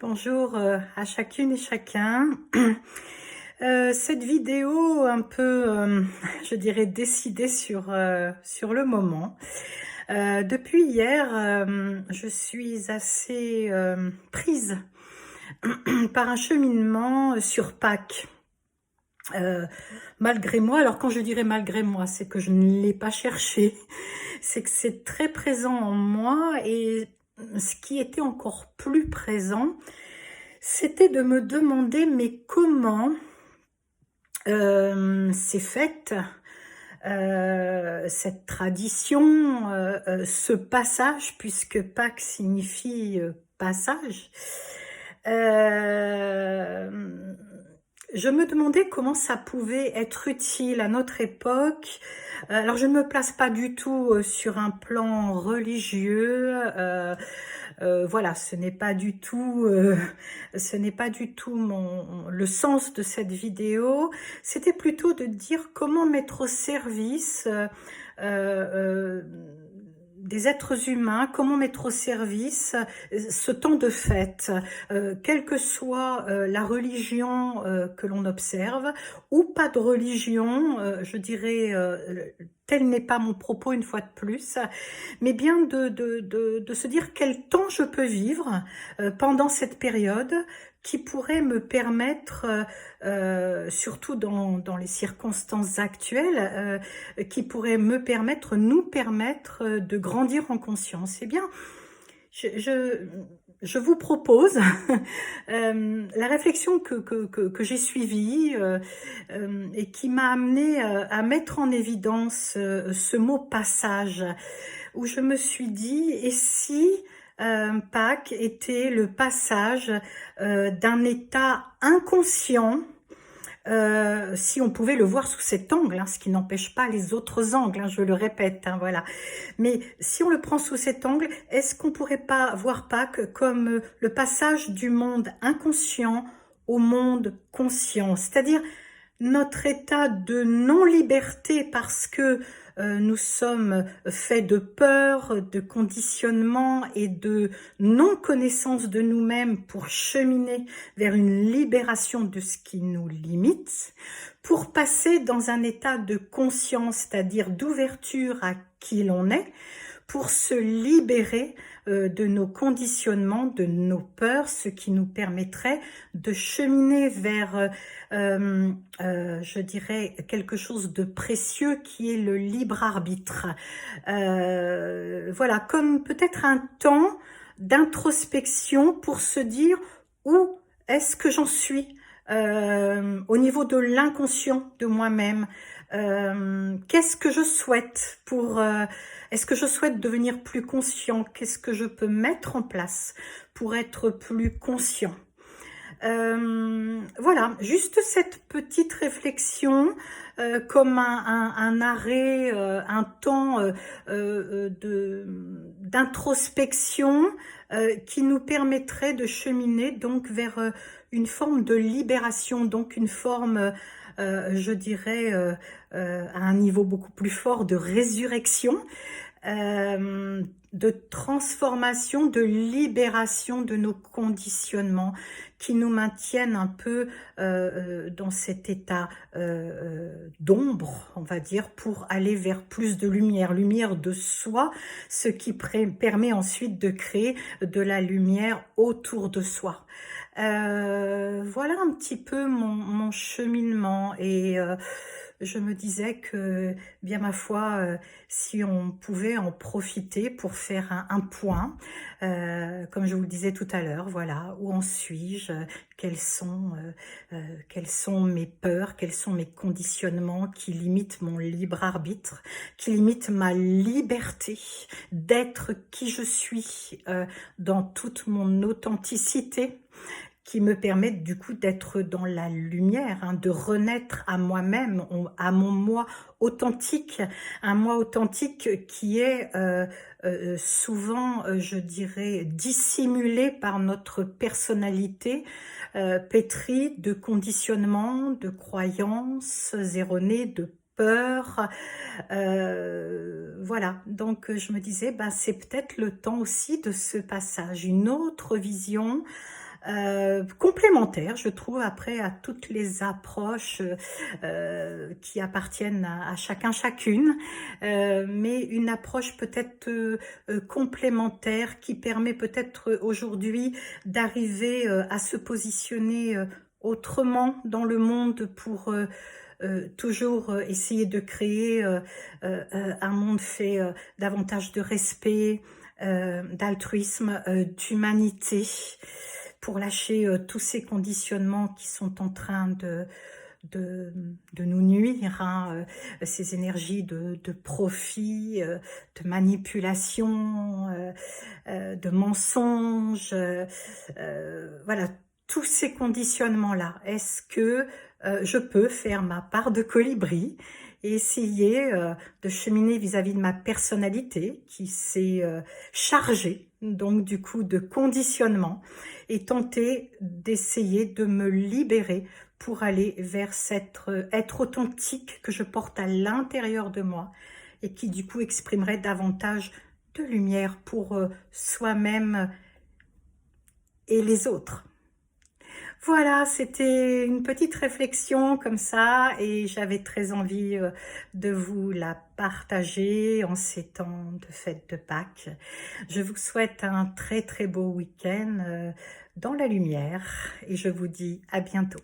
Bonjour à chacune et chacun. Cette vidéo un peu, je dirais, décidée sur le moment. Depuis hier, je suis assez prise par un cheminement sur Pâques. Euh, Malgré moi, alors quand je dirais malgré moi, c'est que je ne l'ai pas cherché, c'est que c'est très présent en moi et ce qui était encore plus présent, c'était de me demander mais comment s'est faite cette tradition, ce passage, puisque Pâques signifie passage. Euh, je me demandais comment ça pouvait être utile à notre époque. Alors je ne me place pas du tout sur un plan religieux. Voilà, ce n'est pas du tout le sens de cette vidéo. C'était plutôt de dire comment mettre au service euh, des êtres humains, comment mettre au service ce temps de fête, quelle que soit la religion que l'on observe, ou pas de religion, je dirais, tel n'est pas mon propos une fois de plus, mais bien de se dire quel temps je peux vivre pendant cette période qui pourrait me permettre, surtout dans les circonstances actuelles, qui pourrait me permettre, nous permettre de grandir en conscience. Eh bien, je, je, je vous propose la réflexion que j'ai suivie et qui m'a amené à mettre en évidence ce mot passage, où je me suis dit, et si Pâques était le passage d'un état inconscient, si on pouvait le voir sous cet angle, hein, ce qui n'empêche pas les autres angles, hein, je le répète, hein, voilà. Mais si on le prend sous cet angle, est-ce qu'on pourrait pas voir Pâques comme le passage du monde inconscient au monde conscient, c'est-à-dire notre état de non-liberté parce que nous sommes faits de peur, de conditionnement et de non-connaissance de nous-mêmes pour cheminer vers une libération de ce qui nous limite, pour passer dans un état de conscience, c'est-à-dire d'ouverture à qui l'on est, pour se libérer de nos conditionnements, de nos peurs, ce qui nous permettrait de cheminer vers, je dirais, quelque chose de précieux qui est le libre arbitre. Voilà, comme peut-être un temps d'introspection pour se dire où est-ce que j'en suis au niveau de l'inconscient de moi-même. Qu'est-ce que je souhaite est-ce que je souhaite devenir plus conscient? Qu'est-ce que je peux mettre en place pour être plus conscient? Voilà, juste cette petite réflexion comme un arrêt, un temps d'introspection qui nous permettrait de cheminer donc vers une forme de libération, donc une forme, je dirais, à un niveau beaucoup plus fort de résurrection, de transformation, de libération de nos conditionnements qui nous maintiennent un peu dans cet état d'ombre, on va dire, pour aller vers plus de lumière, lumière de soi, ce qui permet ensuite de créer de la lumière autour de soi. Voilà un petit peu mon cheminement et je me disais que, bien ma foi, si on pouvait en profiter pour faire un point, comme je vous le disais tout à l'heure, voilà, où en suis-je, quelles sont mes peurs, quels sont mes conditionnements qui limitent mon libre arbitre, qui limitent ma liberté d'être qui je suis dans toute mon authenticité, qui me permettent du coup d'être dans la lumière, hein, de renaître à moi-même, à mon moi authentique, un moi authentique qui est souvent, je dirais, dissimulé par notre personnalité, pétrie de conditionnements, de croyances erronées, de peur. Voilà, donc je me disais, ben, c'est peut-être le temps aussi de ce passage, une autre vision, complémentaire, je trouve, après à toutes les approches qui appartiennent à chacun, chacune, mais une approche peut-être complémentaire qui permet peut-être aujourd'hui d'arriver à se positionner autrement dans le monde pour toujours essayer de créer un monde fait davantage de respect, d'altruisme, d'humanité, pour lâcher tous ces conditionnements qui sont en train de nous nuire, hein, ces énergies de profit, de manipulation, de mensonge, voilà, tous ces conditionnements-là. Est-ce que je peux faire ma part de colibri et essayer de cheminer vis-à-vis de ma personnalité qui s'est chargée, donc du coup, de conditionnement, et tenter d'essayer de me libérer pour aller vers cet être authentique que je porte à l'intérieur de moi et qui du coup exprimerait davantage de lumière pour soi-même et les autres. Voilà, c'était une petite réflexion comme ça et j'avais très envie de vous la partager en ces temps de fête de Pâques. Je vous souhaite un très très beau week-end dans la lumière et je vous dis à bientôt.